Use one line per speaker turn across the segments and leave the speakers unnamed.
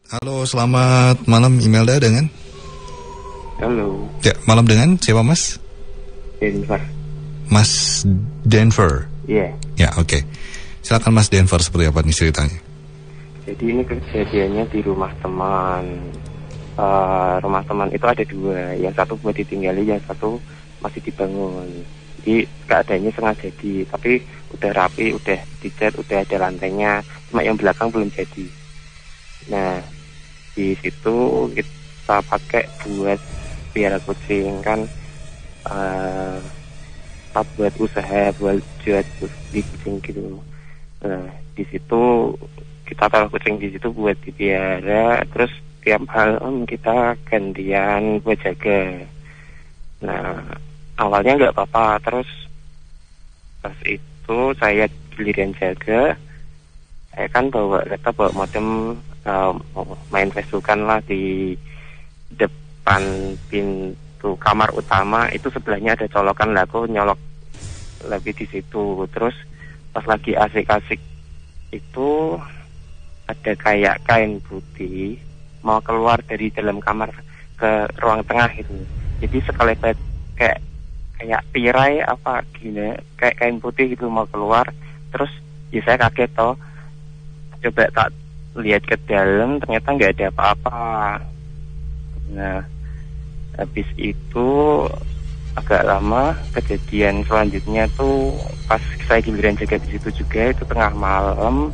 Halo, selamat malam Imelda dengan?
Halo.
Ya, malam dengan siapa Mas?
Denver.
Mas Denver?
Iya.
Ya, oke. Silakan Mas Denver, seperti apa nih ceritanya?
Jadi ini kejadiannya di rumah teman. Rumah teman itu ada dua. Yang satu buat ditinggali, yang satu masih dibangun. Jadi keadaannya setengah jadi. Tapi udah rapi, udah dicat, udah ada lantainya. Cuma yang belakang belum jadi. Nah, di situ kita pakai buat piara kucing kan, kita buat usaha buat jual di kucing gitu. Nah, di situ kita taruh kucing di situ buat dipiara, terus tiap malam kita gantian buat jaga. Nah, awalnya nggak apa-apa, terus pas itu saya giliran jaga, saya kan bawa modem, main Facebookan lah di depan pintu kamar utama. Itu sebelahnya ada colokan, lah aku nyolok lebih di situ. Terus pas lagi asik-asik itu ada kayak kain putih mau keluar dari dalam kamar ke ruang tengah itu. Jadi sekelebat kayak tirai apa gini, kayak kain putih itu mau keluar. Terus ya saya kaget toh, coba tak lihat ke dalam, ternyata nggak ada apa-apa. Nah, habis itu agak lama kejadian selanjutnya tuh pas saya giliran jaga di situ juga, itu tengah malam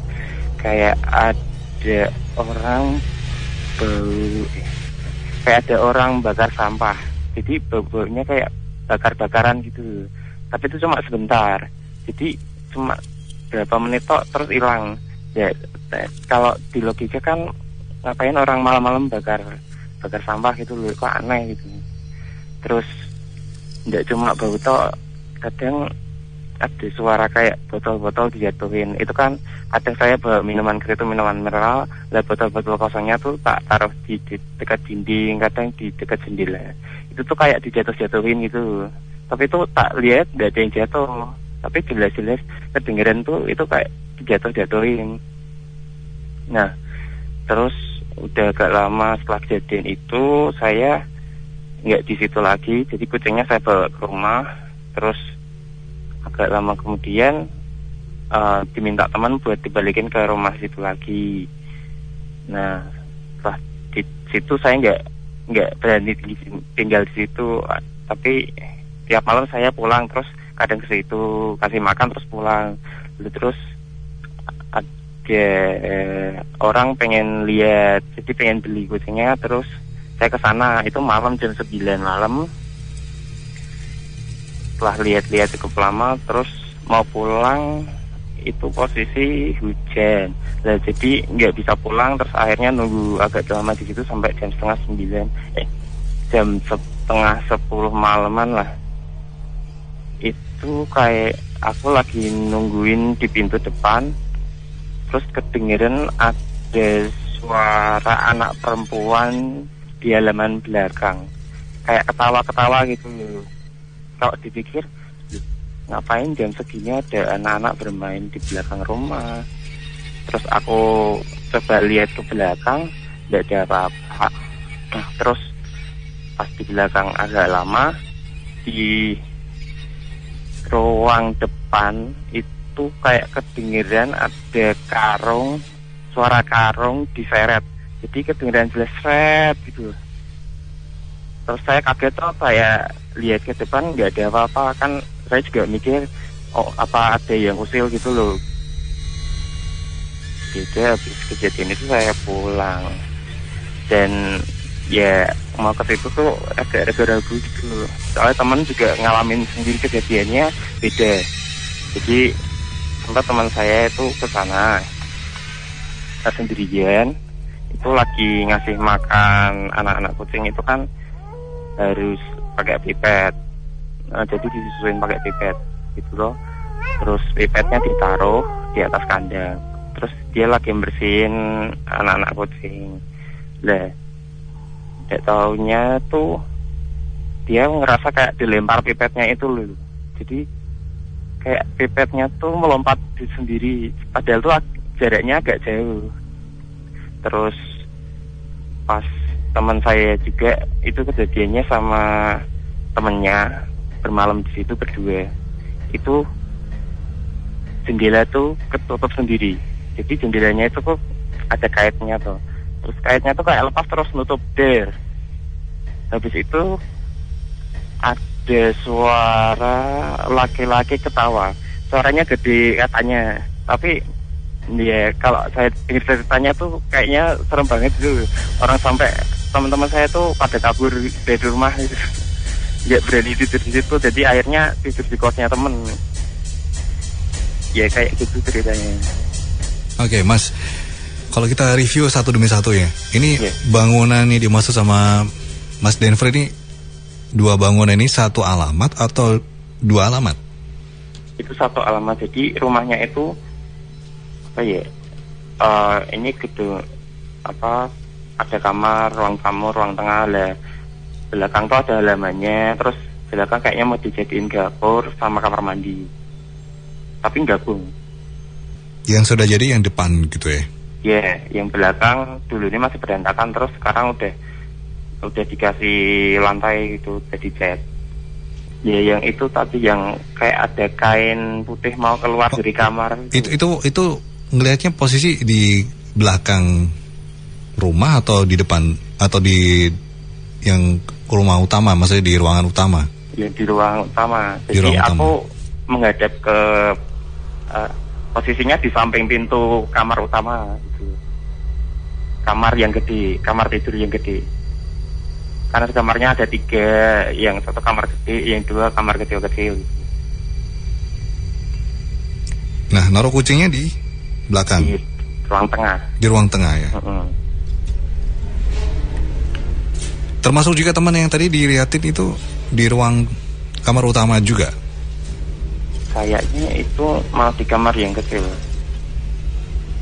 kayak ada orang ada orang bakar sampah. Jadi baunya kayak bakar-bakaran gitu. Tapi itu cuma sebentar. Jadi cuma berapa menit tok terus hilang. Ya, kalau di logika kan ngapain orang malam-malam bakar sampah gitu loh, kok aneh gitu. Terus tidak cuma bau tok, kadang ada suara kayak botol-botol dijatuhin. Itu kan kadang saya bawa minuman gitu, minuman mineral, lah botol-botol kosongnya tuh tak taruh di dekat dinding, kadang di dekat jendela. Itu tuh kayak dijatuh-jatuhin gitu. Tapi itu tak lihat tidak ada yang jatuh, tapi jelas-jelas kedengeran tuh itu kayak dijatuh-jatuhin. Nah, terus udah agak lama setelah kejadian itu saya nggak di situ lagi, jadi kucingnya saya bawa ke rumah. Terus agak lama kemudian diminta teman buat dibalikin ke rumah situ lagi. Nah, setelah di situ saya nggak berani tinggal di situ, tapi tiap malam saya pulang, terus kadang ke situ kasih makan terus pulang. Terus ada orang pengen lihat, jadi pengen beli kucingnya, terus saya ke sana. Itu malam jam 9 malam. Setelah lihat-lihat cukup lama, terus mau pulang itu posisi hujan. Nah, jadi nggak bisa pulang, terus akhirnya nunggu agak lama di situ sampai jam jam setengah 10 malaman lah. Itu kayak aku lagi nungguin di pintu depan, terus kedengeran ada suara anak perempuan di halaman belakang, kayak ketawa-ketawa gitu. Kalau dipikir, ngapain jam segini ada anak-anak bermain di belakang rumah. Terus aku coba lihat ke belakang, tidak ada apa-apa. Nah, terus pas di belakang agak lama, di ruang depan itu kayak kedengeran ada karung, suara karung diseret. Jadi kedengeran jelas seret gitu. Terus saya kaget, saya lihat ke depan nggak ada apa-apa. Kan saya juga mikir, oh apa ada yang usil gitu loh. Jadi habis kejadian itu saya pulang, dan ya mau ke situ tuh agak ragu-ragu gitu loh. Soalnya teman juga ngalamin sendiri kejadiannya beda. Jadi sempat teman saya itu ke sana sendirian, itu lagi ngasih makan anak-anak kucing. Itu kan harus pakai pipet, jadi disusuin pakai pipet gitu loh. Terus pipetnya ditaruh di atas kandang, terus dia lagi bersihin anak-anak kucing. Lah, tidak taunya tuh dia ngerasa kayak dilempar pipetnya itu loh. Jadi kayak pipetnya tuh melompat di sendiri, padahal tuh jaraknya agak jauh. Terus pas teman saya juga itu kejadiannya sama temennya bermalam di situ berdua. Itu jendela tuh ketutup sendiri. Jadi jendelanya itu kok ada kaitnya tuh. Terus kaitnya tuh kayak lepas terus nutup der. Habis itu ada suara laki-laki ketawa. Suaranya gede katanya. Tapi ya kalau saya dengar ceritanya tuh kayaknya serem banget gitu. Orang sampai teman-teman saya tuh pada kabur dari rumah gitu. Nggak berani tidur di situ. Jadi akhirnya tidur di kosnya temen. Ya kayak gitu ceritanya.
Oke, Mas. Kalau kita review satu demi satu ya. Ini bangunan ini dimaksud sama Mas Denver ini, dua bangunan ini satu alamat atau dua alamat?
Itu satu alamat. Jadi rumahnya itu apa ya? Ini gitu apa? Ada kamar, ruang tamu, ruang tengah lah. Belakang tuh ada halamannya. Terus belakang kayaknya mau dijadiin dapur sama kamar mandi. Tapi gabung.
Yang sudah jadi yang depan gitu ya?
Ya, yang belakang dulu ini masih berantakan, terus sekarang udah dikasih lantai gitu, jadi cat. Ya, yang itu tadi yang kayak ada kain putih mau keluar dari kamar.
Itu ngelihatnya posisi di belakang rumah atau di depan atau di yang rumah utama, maksudnya di ruangan utama? Ya, di ruang utama. Jadi aku menghadap ke posisinya di samping pintu kamar utama gitu. Kamar yang gede, kamar tidur yang gede. Karena kamarnya ada 3, yang satu kamar gede, yang 2 kamar kecil-kecil. Nah, naruh kucingnya di belakang?
Di ruang tengah.
Di ruang tengah ya? Termasuk juga teman yang tadi dilihatin itu di ruang kamar utama juga?
Kayaknya itu malah di kamar yang kecil.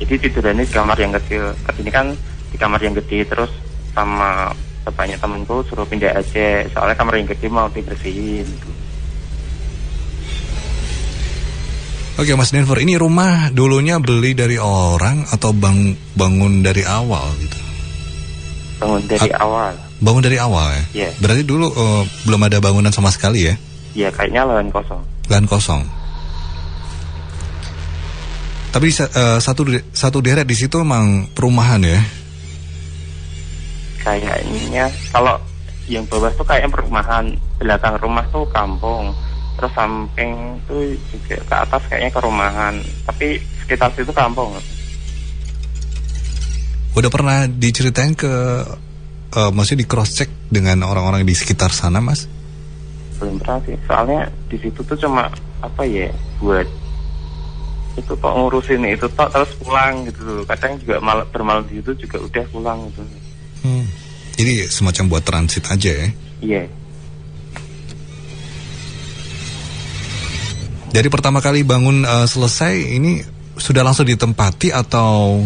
Jadi tidurannya di kamar yang kecil. Ini kan di kamar yang gede, terus sama bapaknya temanku suruh pindah aja. Soalnya kamar yang gede mau dibersihin.
Oke, Mas Denver, ini rumah dulunya beli dari orang atau bangun dari awal gitu?
Bangun dari awal.
Bangun dari awal ya?
Yeah.
Berarti dulu belum ada bangunan sama sekali ya?
Iya, kayaknya lahan kosong.
Lahan kosong. Tapi satu deret di situ memang perumahan ya?
Kayaknya kalau yang bawah tuh kayak perumahan, belakang rumah tuh kampung, terus samping tuh juga ke atas kayaknya perumahan, tapi sekitar situ kampung.
Udah pernah diceritain ke, maksudnya di cross check dengan orang-orang di sekitar sana, Mas?
Belum pernah sih, soalnya di situ tuh cuma apa ya, buat itu kok ngurusin itu tok terus pulang gitu. Kadang juga bermalam di situ juga udah pulang gitu.
Jadi semacam buat transit aja ya?
Iya.
Jadi pertama kali bangun selesai ini sudah langsung ditempati atau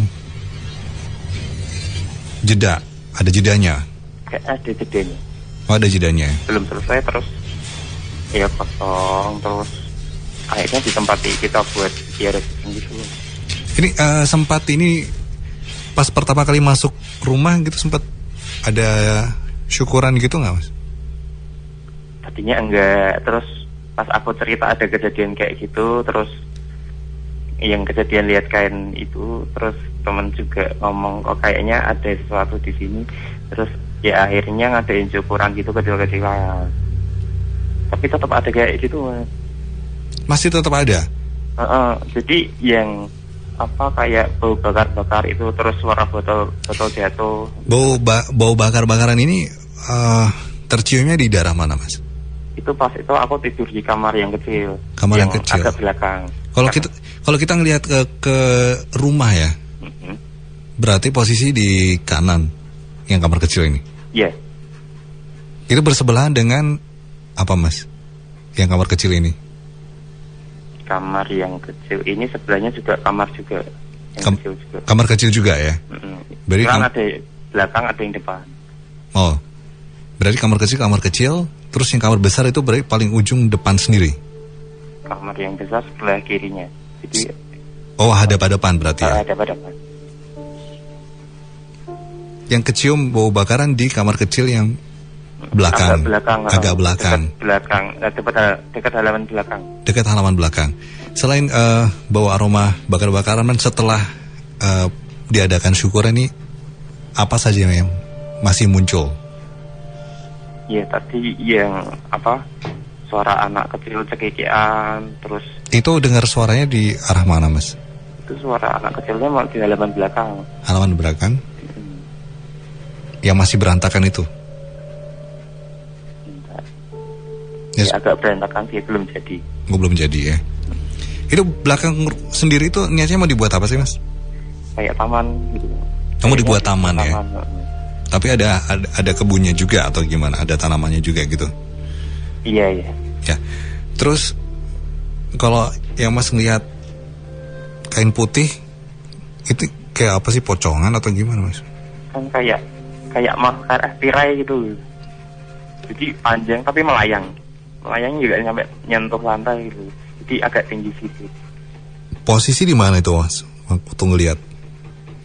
jeda? Ada jedanya?
Kayak ada jedanya.
Oh, ada jedanya.
Belum selesai terus ya kosong, terus akhirnya ditempati kita buat biar gitu.
Ini sempat ini pas pertama kali masuk rumah gitu sempat ada syukuran gitu nggak, Mas?
Tadinya enggak, terus pas aku cerita ada kejadian kayak gitu, terus yang kejadian lihat kain itu, terus temen juga ngomong kok kayaknya ada sesuatu di sini, terus ya akhirnya ngadain syukuran gitu kecil-kecilan. Tapi tetap ada kayak gitu, Mas.
Masih tetap ada?
Jadi yang apa kayak bau bakar-bakar itu, terus suara botol jatuh.
Bau bakar-bakaran ini terciumnya di daerah mana, Mas?
Itu pas itu aku tidur di kamar yang kecil.
Kamar yang kecil.
Agak belakang.
Kalau kita ngelihat ke rumah ya, berarti posisi di kanan yang kamar kecil ini.
Iya.
Itu bersebelahan dengan apa, Mas? Yang kamar kecil ini?
Kamar yang kecil ini sebelahnya juga kamar juga. Kecil juga.
Kamar kecil juga ya? Berarti
ada belakang, ada yang depan.
Oh, berarti kamar kecil, terus yang kamar besar itu berarti paling ujung depan sendiri?
Kamar yang besar sebelah kirinya. Jadi
hadap-hadapan berarti ya?
Hadap-hadapan.
Yang kecium bau bakaran di kamar kecil yang belakang. Agak belakang.
Dekat halaman belakang.
Dekat halaman belakang. Selain bau aroma bakar-bakaran, setelah diadakan syukuran ini, apa saja yang masih muncul?
Ya tadi yang suara anak kecil cekikian, terus.
Itu dengar suaranya di arah mana, Mas?
Itu suara anak kecilnya mau di halaman belakang.
Halaman belakang? Yang masih berantakan itu?
Yes. Ya, agak berantakan sih, belum jadi.
Belum jadi ya. Itu belakang sendiri itu niatnya mau dibuat apa sih, Mas?
Kayak taman gitu.
Kamu dibuat taman ya? Tapi ada kebunnya juga atau gimana? Ada tanamannya juga gitu?
Iya.
Ya. Terus kalau yang Mas ngelihat kain putih itu kayak apa sih, pocongan atau gimana, Mas?
Kan kayak makar tirai gitu. Jadi panjang tapi melayang. Melayangnya juga sampai nyentuh lantai gitu. Jadi agak tinggi sedikit.
Posisi di mana itu, Mas? Waktu ngelihat?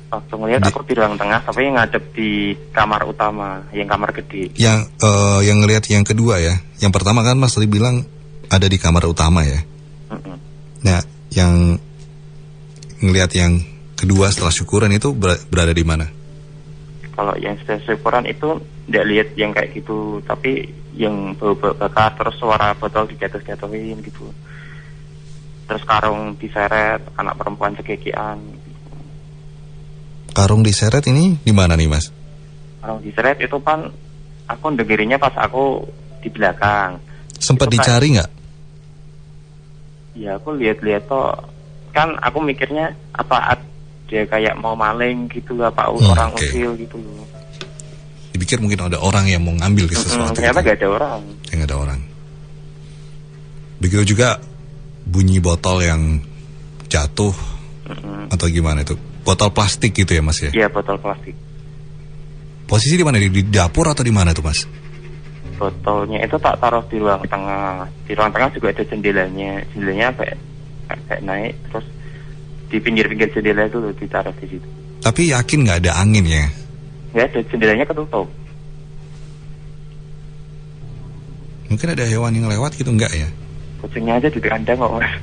Waktu ngelihat aku di ruang tengah, tapi yang ngadep di kamar utama, yang kamar gede.
Yang ngelihat yang kedua ya. Yang pertama kan Mas tadi bilang ada di kamar utama ya. Nah, yang ngelihat yang kedua setelah syukuran itu berada di mana?
Kalau yang setelah syukuran itu tidak lihat yang kayak gitu, tapi yang bau bakar, terus suara botol dijatuh-jatuhin gitu. Terus karung diseret, anak perempuan cekikian.
Karung diseret ini di mana nih, Mas?
Karung diseret itu kan aku dengerinnya pas aku di belakang.
Sempat dicari nggak?
Ya aku lihat-lihat toh, kan aku mikirnya apa dia kayak mau maling gitu, apa orang usil gitu loh.
Dipikir mungkin ada orang yang mau ngambil sesuatu.
Ternyata nggak ada orang.
Nggak ada orang. Begitu juga bunyi botol yang jatuh atau gimana itu? Botol plastik gitu ya, Mas ya?
Iya, botol plastik.
Posisi di mana? Di dapur atau di mana tuh, Mas?
Botolnya itu tak taruh di ruang tengah. Di ruang tengah juga ada jendelanya. Jendelanya kayak naik, terus di pinggir-pinggir jendela itu ditaruh di situ.
Tapi yakin nggak ada angin ya?
Ya, ada, jendelanya ketutup.
Mungkin ada hewan yang lewat gitu, enggak ya?
Kucingnya aja di kandang kok, Mas.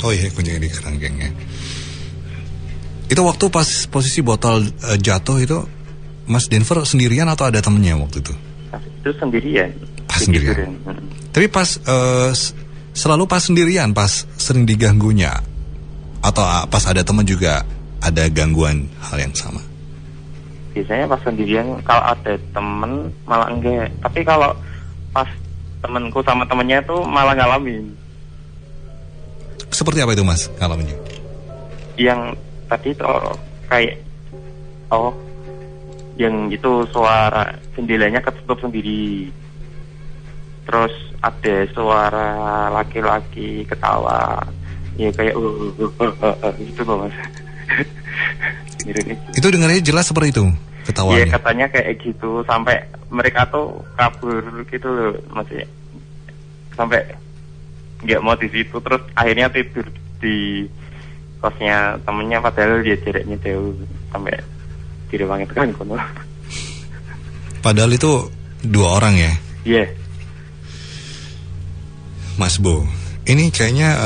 Oh iya, kucingnya di kerangkeng ya. Itu waktu pas posisi botol jatuh itu, Mas Denver sendirian atau ada temennya waktu itu?
Itu sendirian.
Pas sendirian. Tapi pas selalu pas sendirian, pas sering diganggunya, atau pas ada teman juga ada gangguan hal yang sama?
Biasanya pas sendirian, kalau ada temen malah enggak. Tapi kalau pas temenku sama temennya tuh malah ngalamin.
Seperti apa itu, Mas, ngalaminnya?
Yang tadi tuh kayak yang itu suara jendelanya ketutup sendiri. Terus ada suara laki-laki ketawa. Ya kayak gitu loh, Mas. Itu
dengarnya jelas seperti itu ketawanya?
Iya, katanya kayak gitu. Sampai mereka tuh kabur gitu loh, maksudnya. Sampai nggak mau di situ, terus akhirnya tidur di kosnya temennya, padahal dia jaraknya jauh, sampai di ruang itu kan kono.
Padahal itu 2 orang ya?
Iya.
Mas Bo, ini kayaknya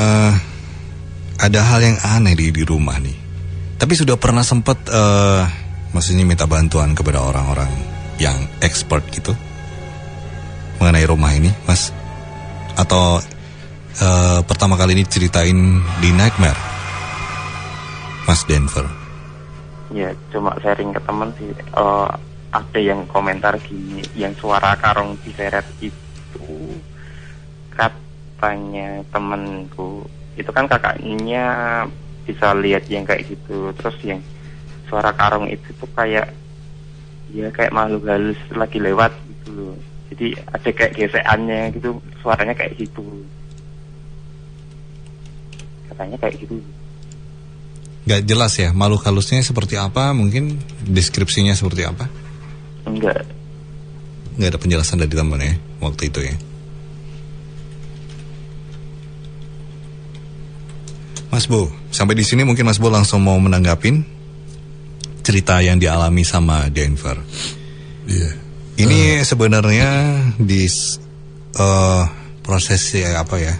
ada hal yang aneh di rumah nih. Tapi sudah pernah sempat maksudnya minta bantuan kepada orang-orang yang expert gitu mengenai rumah ini, Mas? Atau pertama kali ini ceritain di Nightmare, Mas Denver?
Ya, cuma sharing ke teman sih. Ada yang komentar gini, yang suara karung diseret itu katanya temenku, itu kan kakaknya bisa lihat yang kayak gitu. Terus yang suara karung itu tuh kayak makhluk halus lagi lewat gitu loh. Jadi ada kayak gesekannya gitu, suaranya kayak gitu. Katanya kayak gitu.
Gak jelas ya, makhluk halusnya seperti apa, mungkin deskripsinya seperti apa?
Enggak
ada penjelasan dari teman ya, waktu itu ya. Mas Bo, sampai di sini mungkin Mas Bo langsung mau menanggapin cerita yang dialami sama Denver.
Iya.
Ini sebenarnya di proses apa ya?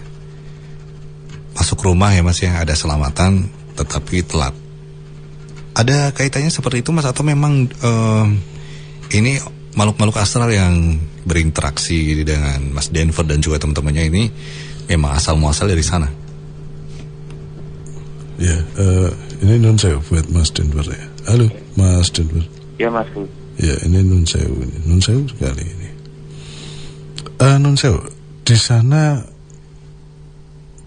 Masuk rumah ya Mas ya, ada selamatan tetapi telat. Ada kaitannya seperti itu Mas, atau memang ini makhluk-makhluk astral yang berinteraksi dengan Mas Denver dan juga teman-temannya ini memang asal muasal dari sana?
Ya, ini nun sewu buat Mas Denver ya. Halo Mas Denver.
Ya Mas.
Ya, ini nun sewu sekali ini. Nun sewu, di sana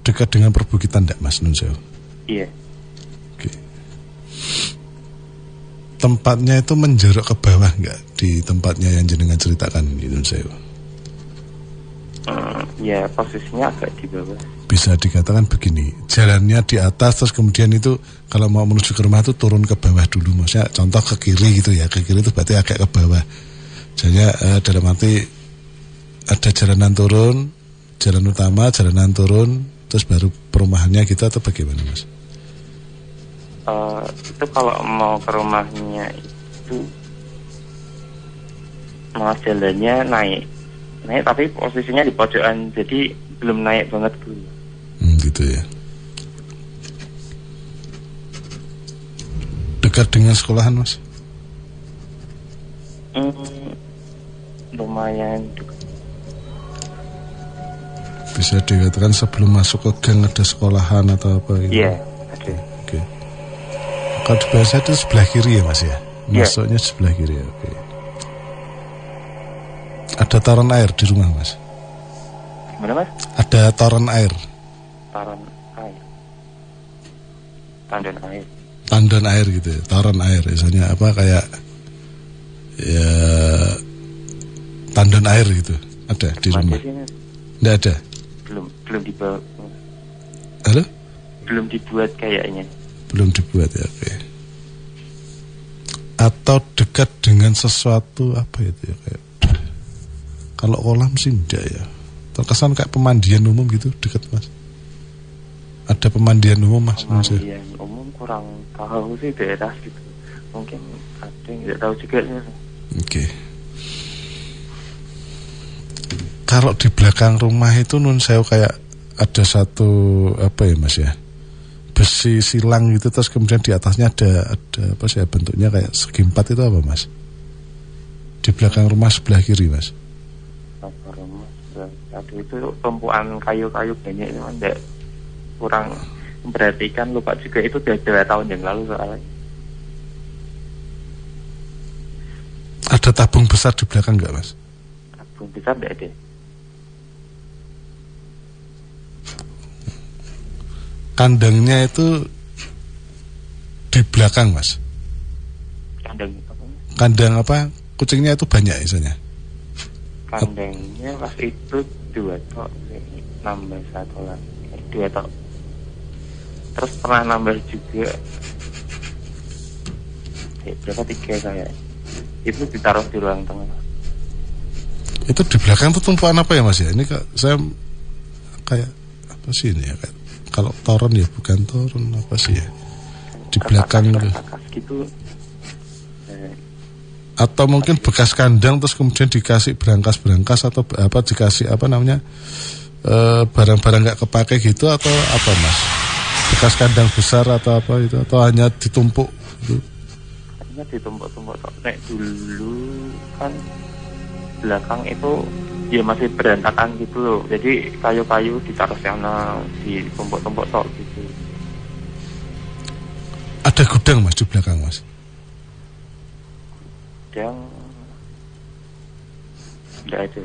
dekat dengan perbukitan enggak Mas nun sewu?
Iya.
Oke. Tempatnya itu menjorok ke bawah enggak di tempatnya yang jenengan ceritakan di nun sewu?
Ya, posisinya agak di bawah.
Bisa dikatakan begini, jalannya di atas terus kemudian itu kalau mau menuju ke rumah itu turun ke bawah dulu, maksudnya contoh ke kiri gitu ya, ke kiri itu berarti agak ke bawah. Jadinya dalam arti ada jalanan turun, jalan utama, jalanan turun, terus baru perumahannya gitu atau bagaimana Mas?
Itu kalau mau ke rumahnya itu malah jalannya naik tapi posisinya di pojokan, jadi belum naik banget dulu.
Gitu ya. Dekat dengan sekolahan Mas?
Lumayan dekat.
Bisa dikatakan sebelum masuk ke gang ada sekolahan atau apa gitu?
Iya, ada.
Oke. Kalau di bahasa itu sebelah kiri ya Mas ya? Masuknya sebelah kiri ya, oke. Ada toren air di rumah Mas?
Gimana Mas?
Ada toren air.
Toren air. Tandon air.
Tandon air gitu ya, toren air. Misalnya apa kayak ya tandon air gitu. Ada di rumah? Nggak ada?
Belum dibawa.
Halo?
Belum dibuat kayaknya.
Belum dibuat ya, oke. Atau dekat dengan sesuatu apa itu ya, kayak kalau kolam sih enggak ya. Terkesan kayak pemandian umum gitu dekat Mas. Ada pemandian umum Mas?
Pemandian umum kurang tahu sih daerah gitu. Mungkin ada yang tidak tahu juga sih.
Oke. Kalau di belakang rumah itu nun sewu kayak ada satu apa ya Mas ya? Besi silang gitu, terus kemudian di atasnya ada apa sih bentuknya kayak segi empat, itu apa Mas? Di belakang rumah sebelah kiri Mas.
Aduh, itu tumpuan kayu-kayu banyak ini enggak, kurang memperhatikan, lupa juga, itu udah 2 tahun yang lalu soalnya.
Ada tabung besar di belakang enggak Mas?
Tabung besar enggak ada.
Kandangnya itu di belakang Mas? Kandang apa? Kucingnya itu banyak misalnya?
Kandangnya pas itu 2 tok, nambah 1 lagi, 2 tok. Terus pernah nambah juga berapa, 3 kayak. Itu ditaruh di ruang tengah.
Itu di belakang tuh tumpuan apa ya Mas ya? Ini saya kayak apa sih ini ya? Kayak, kalau toren ya bukan toren, apa sih ya? Di belakang
gitu.
Atau mungkin bekas kandang terus kemudian dikasih berangkas atau apa, dikasih apa namanya barang-barang nggak kepake gitu, atau apa Mas? Bekas kandang besar atau apa itu, atau hanya ditumpuk gitu?
Hanya ditumpuk-tumpuk. Nek dulu kan belakang itu ya masih berantakan gitu loh, jadi kayu-kayu ditaruh sana, ditumpuk-tumpuk tok gitu.
Ada gudang Mas di belakang Mas?
Yang tidak ada.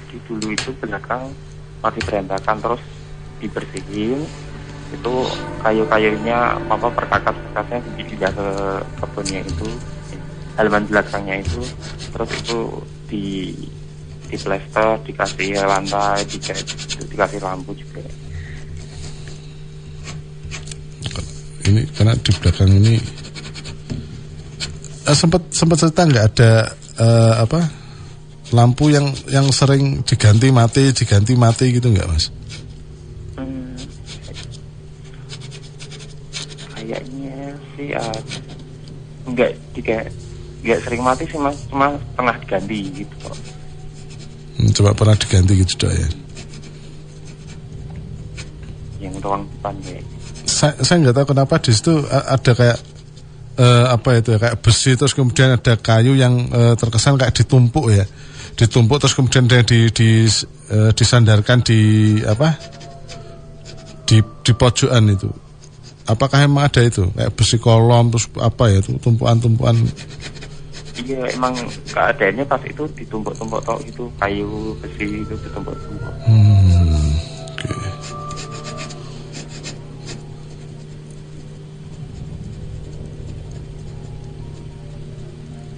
Jadi dulu itu belakang masih berantakan, terus dibersihin, itu kayu-kayunya apa perkakas-perkasnya dipindah ke kebunnya itu, halaman belakangnya itu, terus itu di plester, dikasih lantai, dikasih lampu juga.
Ini karena di belakang ini sempat cerita nggak ada apa lampu yang sering diganti mati gitu nggak Mas?
Kayaknya sih mati enggak sering mati sih Mas, cuma pernah diganti gitu kok.
Coba pernah diganti gitu dok ya.
Yang ruang depan ya.
Saya nggak tahu kenapa di situ ada kayak apa itu ya, kayak besi terus kemudian ada kayu yang terkesan kayak ditumpuk ya. Ditumpuk terus kemudian disandarkan di apa? Di pojokan itu. Apakah emang ada itu kayak besi kolom terus apa ya itu tumpukan-tumpukan?
Iya, emang keadaannya pas itu ditumpuk-tumpuk tok itu kayu besi itu ditumpuk-tumpuk.
Okay.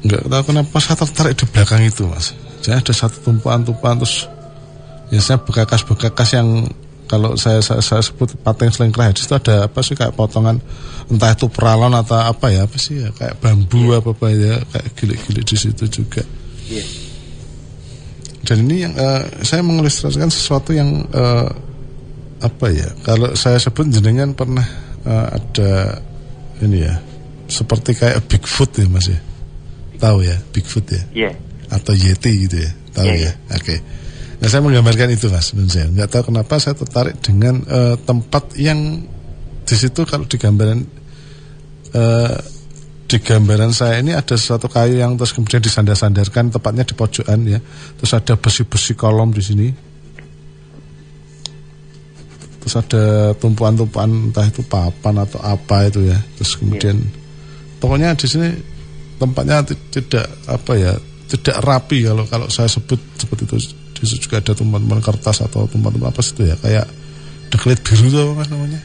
Enggak tahu kenapa saya tertarik di belakang itu Mas. Jadi ada satu tumpukan-tumpukan terus biasanya bekas-bekas yang kalau saya sebut pating selengkrah itu ada apa sih kayak potongan entah itu peralon atau apa ya apa sih ya kayak bambu apa ya kayak gilik-gilik di situ juga.
Yeah.
Dan ini yang saya mengilustrasikan sesuatu yang apa ya kalau saya sebut jenengan pernah ada ini ya seperti kayak Bigfoot ya Mas ya. Tahu ya Bigfoot ya?
Iya. Yeah.
Atau Yeti gitu ya? Tahu ya? Oke. Okay. Nah saya menggambarkan itu Mas, saya nggak tahu kenapa saya tertarik dengan tempat yang di situ kalau di gambaran saya ini ada sesuatu kayu yang terus kemudian disandar-sandarkan tepatnya di pojokan ya, terus ada besi-besi kolom di sini, terus ada tumpuan-tumpuan entah itu papan atau apa itu ya, terus kemudian pokoknya di sini tempatnya tidak apa ya, tidak rapi kalau saya sebut seperti itu. Di situ juga ada tumpuan kertas atau tumpuan apa sih itu ya kayak deklet biru itu apa Mas namanya,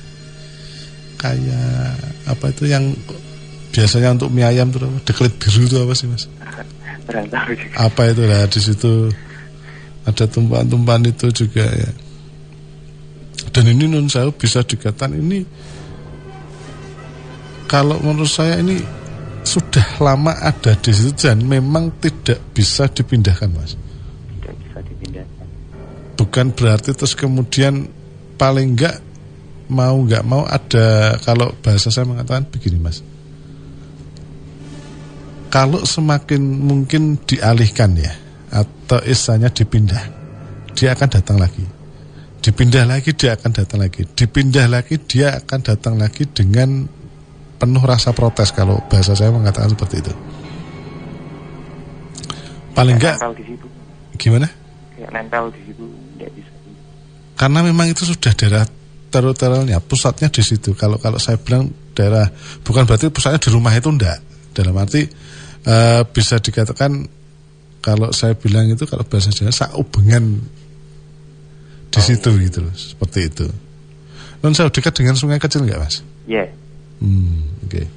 kayak apa itu yang biasanya untuk mie ayam itu deklet biru itu apa sih Mas? Apa itu lah di situ ada tumpuan-tumpuan itu juga ya. Dan ini nun saya bisa dikatakan ini kalau menurut saya ini sudah lama ada di situ dan memang tidak bisa dipindahkan Mas. Bukan berarti terus kemudian paling nggak mau ada, kalau bahasa saya mengatakan begini Mas, kalau semakin mungkin dialihkan ya atau istilahnya dipindah, dia akan datang lagi, dipindah lagi dia akan datang lagi, dipindah lagi dia akan datang lagi dengan penuh rasa protes kalau bahasa saya mengatakan seperti itu. Paling nggak gimana?
Kayak nempel di situ nggak bisa.
Karena memang itu sudah daerah teritorialnya, pusatnya di situ. Kalau saya bilang daerah, bukan berarti pusatnya di rumah itu enggak. Dalam arti bisa dikatakan kalau saya bilang itu kalau bahasa Jawa saubengan di situ gitu loh, seperti itu. Non saya dekat dengan sungai kecil enggak Mas?
Iya.
Oke.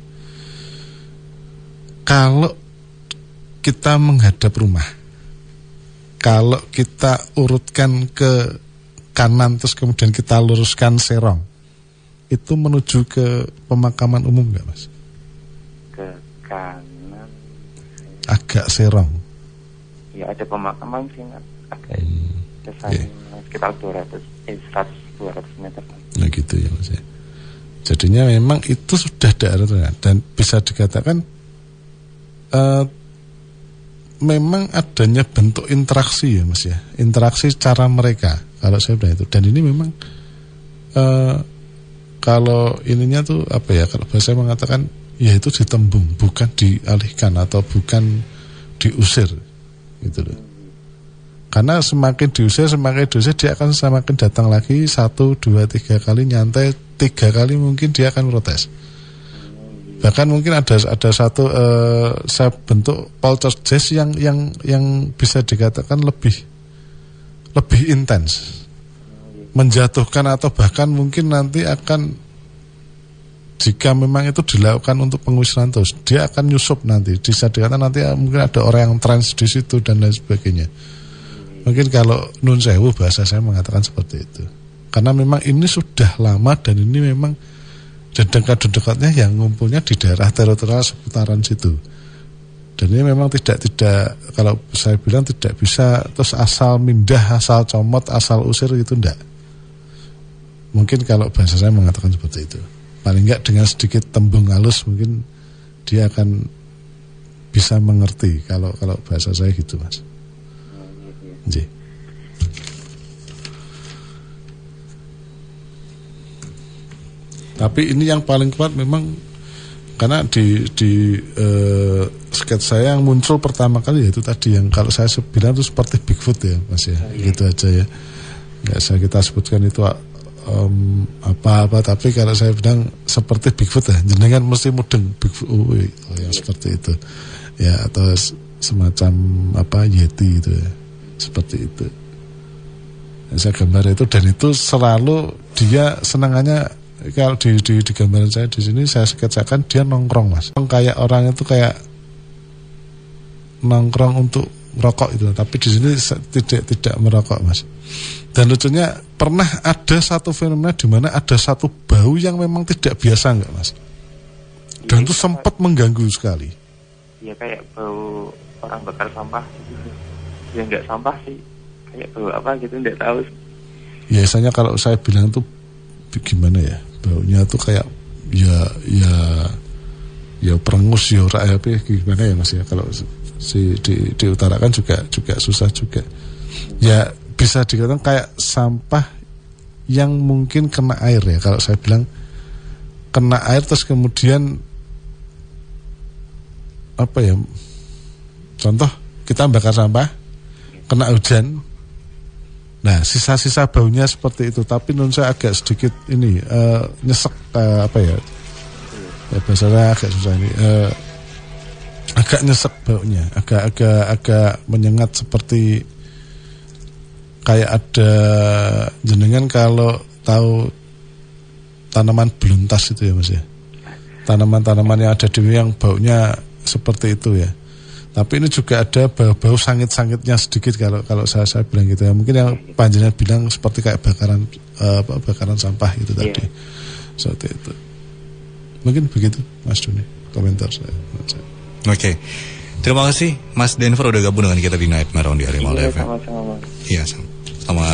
Kalau kita menghadap rumah, kalau kita urutkan ke kanan terus kemudian kita luruskan serong, itu menuju ke pemakaman umum nggak Mas?
Ke kanan.
Agak serong.
Ya ada pemakaman sih agak sekitar 200 meter.
Nah gitu ya Mas ya. Jadinya memang itu sudah daerah dan bisa dikatakan memang adanya bentuk interaksi ya Mas ya, interaksi cara mereka kalau saya bilang itu. Dan ini memang kalau ininya tuh apa ya, kalau bahasa mengatakan ya itu ditembung, bukan dialihkan atau bukan diusir gitu loh. Karena semakin diusir dia akan semakin datang lagi 1, 2, 3 kali nyantai, 3 kali mungkin dia akan protes. Bahkan mungkin ada satu saya bentuk poltergeist yang bisa dikatakan lebih intens, menjatuhkan atau bahkan mungkin nanti akan, jika memang itu dilakukan untuk pengusiran terus, dia akan nyusup nanti. Bisa dikatakan nanti mungkin ada orang yang trans di situ dan lain sebagainya. Mungkin kalau nun sewu bahasa saya mengatakan seperti itu. Karena memang ini sudah lama dan ini memang dekat-dekatnya yang ngumpulnya di daerah teritorial seputaran situ. Dan ini memang tidak kalau saya bilang tidak bisa terus asal mindah, asal comot, asal usir gitu, enggak. Mungkin kalau bahasa saya mengatakan seperti itu. paling enggak dengan sedikit tembung halus mungkin dia akan bisa mengerti kalau bahasa saya gitu, Mas. Nggih. Tapi ini yang paling kuat memang karena di sketsa saya yang muncul pertama kali yaitu tadi yang kalau saya bilang itu seperti Bigfoot ya, Mas ya. Gitu aja ya. Nggak usah kita sebutkan itu apa-apa, tapi kalau saya bilang seperti Bigfoot ya, jenengan mesti mudeng Bigfoot, yang seperti itu ya, atau semacam Yeti itu ya, seperti itu. Saya gambar itu, dan itu selalu dia senangannya kalau di gambaran saya di sini saya sketsakan dia nongkrong, Mas. Kayak orang itu kayak nongkrong untuk merokok itu, tapi di sini tidak merokok, Mas. Dan lucunya pernah ada satu fenomena di mana ada satu bau yang memang tidak biasa, enggak, Mas? Dan itu sempat mengganggu sekali.
Ya kayak bau orang bakar sampah gitu. Ya enggak sampah sih, kayak bau apa gitu, enggak tahu.
Biasanya kalau saya bilang tuh gimana ya, baunya tuh kayak ya perengus ya gimana ya, Mas ya, kalau diutarakan juga susah juga ya, bisa dikatakan kayak sampah yang mungkin kena air ya, kalau saya bilang kena air terus kemudian contoh kita bakar sampah kena hujan. Nah, sisa-sisa baunya seperti itu. Tapi menurut saya agak sedikit ini nyesek bahasanya agak susah ini. Agak nyesek baunya, agak menyengat, seperti kayak ada, jenengan kalau tahu tanaman beluntas itu ya, Mas ya. Tanaman-tanaman yang ada di yang baunya seperti itu ya. Tapi ini juga ada bau sangit-sangitnya sedikit kalau saya bilang gitu ya. Mungkin yang panjenengan bilang seperti kayak bakaran sampah itu tadi. Seperti itu. Mungkin begitu, Mas Doni, komentar saya.
Oke. Terima kasih Mas Denver udah gabung dengan kita di Nightmare on the Harimau FM.
Sama-sama.
Iya, sama